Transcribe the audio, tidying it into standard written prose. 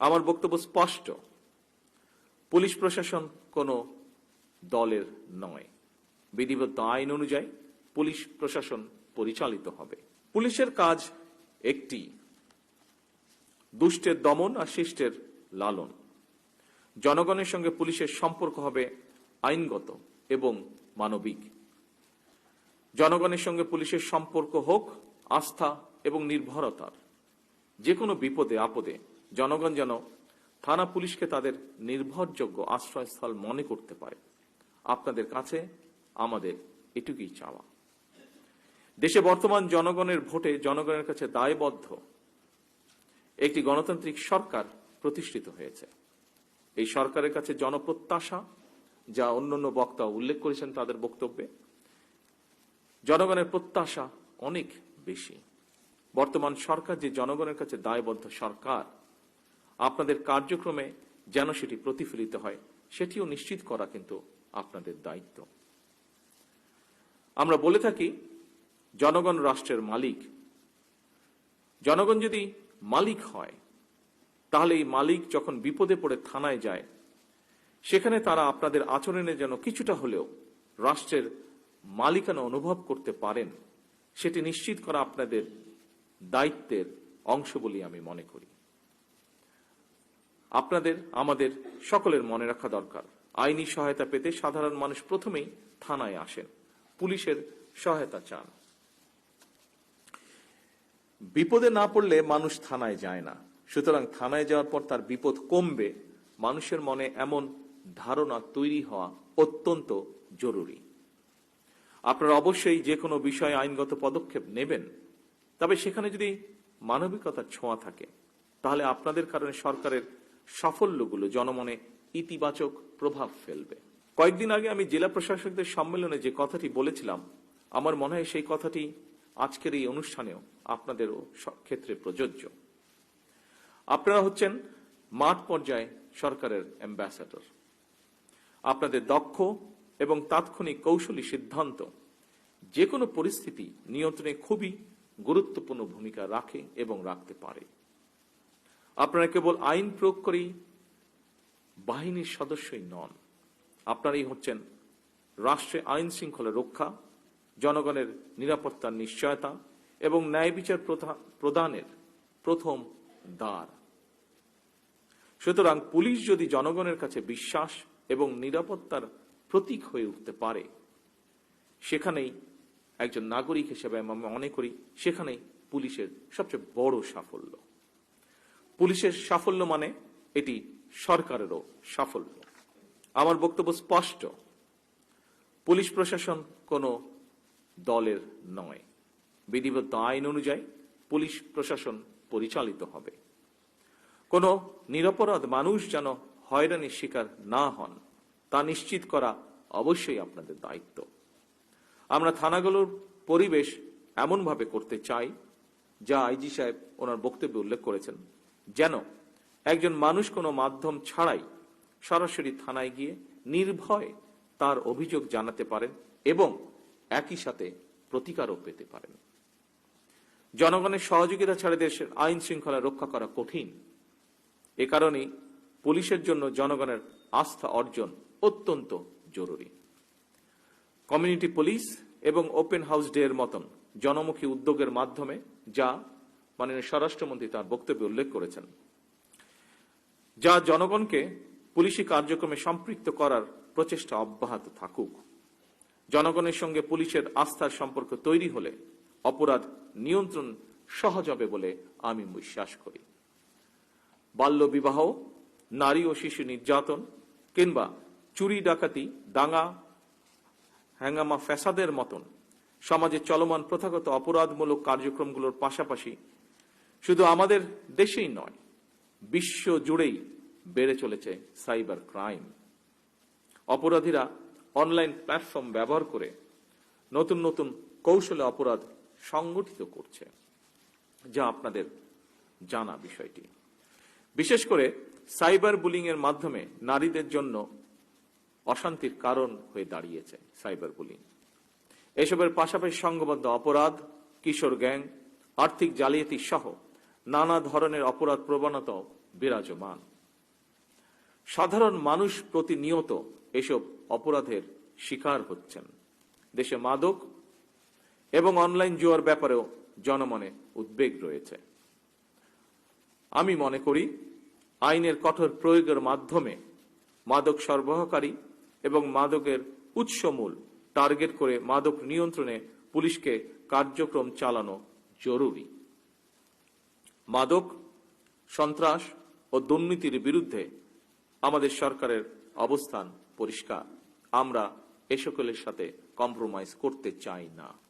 আমার বক্তব্য স্পষ্ট, পুলিশ প্রশাসন কোনো দলের নয়। বিধিবদ্ধ আইন অনুযায়ী পুলিশ প্রশাসন পরিচালিত হবে। পুলিশের কাজ একটি, দুষ্টের দমন আর শিষ্টের লালন। জনগণের সঙ্গে পুলিশের সম্পর্ক হবে আইনগত এবং মানবিক। জনগণের সঙ্গে পুলিশের সম্পর্ক হোক আস্থা এবং নির্ভরতার। যে কোনো বিপদে আপদে জনগণ যেন থানা পুলিশকে তাদের নির্ভরযোগ্য আশ্রয়স্থল মনে করতে পারে। আপনাদের কাছে আমাদের এটুকুই চাওয়া। দেশে বর্তমান জনগণের ভোটে জনগণের কাছে দায়বদ্ধ একটি গণতান্ত্রিক সরকার প্রতিষ্ঠিত হয়েছে। এই সরকারের কাছে জনপ্রত্যাশা, যা অন্যান্য বক্তা উল্লেখ করেছেন তাদের বক্তব্যে, জনগণের প্রত্যাশা অনেক বেশি। বর্তমান সরকার যে জনগণের কাছে দায়বদ্ধ সরকার, আপনাদের কার্যক্রমে যেন সেটি প্রতিফলিত হয় সেটিও নিশ্চিত করা কিন্তু আপনাদের দায়িত্ব। আমরা বলে থাকি জনগণ রাষ্ট্রের মালিক। জনগণ যদি মালিক হয় তাহলে এই মালিক যখন বিপদে পড়ে থানায় যায় সেখানে তারা আপনাদের আচরণে যেন কিছুটা হলেও রাষ্ট্রের মালিকানা অনুভব করতে পারেন, সেটি নিশ্চিত করা আপনাদের দায়িত্বের অংশ বলে আমি মনে করি। আপনাদের আমাদের সকলের মনে রাখা দরকার, আইনি সহায়তা পেতে সাধারণ মানুষ প্রথমেই থানায় আসেন, পুলিশের সহায়তা চান। বিপদে না পড়লে মানুষ থানায় যায় না। সুতরাং থানায় যাওয়ার পর তার বিপদ কমবে, মানুষের মনে এমন ধারণা তৈরি হওয়া অত্যন্ত জরুরি। আপনারা অবশ্যই যে কোনো বিষয়ে আইনগত পদক্ষেপ নেবেন, তবে সেখানে যদি মানবিকতার ছোঁয়া থাকে তাহলে আপনাদের কারণে সরকারের সাফল্যগুলো জনমনে ইতিবাচক প্রভাব ফেলবে। কয়েকদিন আগে আমি জেলা প্রশাসকদের সম্মেলনে যে কথাটি বলেছিলাম, আমার মনে হয় সেই কথাটি আজকের এই অনুষ্ঠানেও আপনাদেরও ক্ষেত্রে প্রযোজ্য। আপনারা হচ্ছেন মাঠ পর্যায়ে সরকারের অ্যাম্বাসাডর। আপনাদের দক্ষ এবং তাৎক্ষণিক কৌশলী সিদ্ধান্ত যে কোনো পরিস্থিতি নিয়ন্ত্রণে খুবই গুরুত্বপূর্ণ ভূমিকা রাখে এবং রাখতে পারে। আপনারা কেবল আইন প্রয়োগ করেই বাহিনীর সদস্যই নন, আপনারাই হচ্ছেন রাষ্ট্রে আইন শৃঙ্খলা রক্ষা, জনগণের নিরাপত্তার নিশ্চয়তা এবং ন্যায় বিচার প্রদানের প্রথম দ্বার। সুতরাং পুলিশ যদি জনগণের কাছে বিশ্বাস এবং নিরাপত্তার প্রতীক হয়ে উঠতে পারে, সেখানেই একজন নাগরিক হিসেবে আমি মনে করি সেখানেই পুলিশের সবচেয়ে বড় সাফল্য। পুলিশের সাফল্য মানে এটি সরকারেরও সাফল্য। আমার বক্তব্য স্পষ্ট, পুলিশ প্রশাসন কোনো দলের নয়। বিধিবদ্ধ আইন অনুযায়ী পুলিশ প্রশাসন পরিচালিত হবে। কোনো নিরপরাধ মানুষ যেন হয়রানির শিকার না হন তা নিশ্চিত করা অবশ্যই আপনাদের দায়িত্ব। আমরা থানাগুলোর পরিবেশ এমনভাবে করতে চাই, যা আইজি সাহেব ওনার বক্তব্যে উল্লেখ করেছেন, যেন একজন মানুষ কোনো মাধ্যম ছাড়াই সরাসরি থানায় গিয়ে নির্ভয়ে তার অভিযোগ জানাতে পারেন এবং একই সাথে প্রতিকারও পেতে পারেন। জনগণের সহযোগিতা ছাড়া দেশের আইন শৃঙ্খলা রক্ষা করা কঠিন। এ কারণেই পুলিশের জন্য জনগণের আস্থা অর্জন অত্যন্ত জরুরি। কমিউনিটি পুলিশ এবং ওপেন হাউস ডে এর মতন জনমুখী উদ্যোগের মাধ্যমে, যা মাননীয় স্বরাষ্ট্রমন্ত্রী তার বক্তব্যে উল্লেখ করেছেন, যা জনগণকে পুলিশি কার্যক্রমে সম্পৃক্ত করার প্রচেষ্টা অব্যাহত থাকুক। জনগণের সঙ্গে পুলিশের আস্থার সম্পর্ক তৈরি হলে অপরাধ নিয়ন্ত্রণ সহজ হবে বলে আমি বিশ্বাস করি। বাল্য বিবাহ, নারী ও শিশু নির্যাতন কিংবা চুরি ডাকাতি, দাঙ্গা হ্যাঙ্গামা ফ্যাসাদের মতন সমাজে চলমান প্রথাগত অপরাধমূলক কার্যক্রমগুলোর পাশাপাশি শুধু আমাদের দেশেই নয়, বিশ্ব জুড়েই বেড়ে চলেছে সাইবার ক্রাইম। অপরাধীরা অনলাইন প্ল্যাটফর্ম ব্যবহার করে নতুন নতুন কৌশলে অপরাধ সংগঠিত করছে, যা আপনাদের জানা বিষয়টি। বিশেষ করে সাইবার বুলিং এর মাধ্যমে নারীদের জন্য অশান্তির কারণ হয়ে দাঁড়িয়েছে সাইবার বুলিং। এসবের পাশাপাশি সংঘবদ্ধ অপরাধ, কিশোর গ্যাং, আর্থিক জালিয়াতি সহ নানা ধরনের অপরাধ প্রবণতাও বিরাজমান। সাধারণ মানুষ প্রতিনিয়ত এসব অপরাধের শিকার হচ্ছেন। দেশে মাদক এবং অনলাইন জুয়ার ব্যাপারেও জনমনে উদ্বেগ রয়েছে। আমি মনে করি আইনের কঠোর প্রয়োগের মাধ্যমে মাদক সরবরাহকারী এবং মাদকের উৎসমূল টার্গেট করে মাদক নিয়ন্ত্রণে পুলিশকে কার্যক্রম চালানো জরুরি। মাদক, সন্ত্রাস ও দুর্নীতির বিরুদ্ধে আমাদের সরকারের অবস্থান পরিষ্কার। আমরা এ সকলের সাথে কম্প্রোমাইজ করতে চাই না।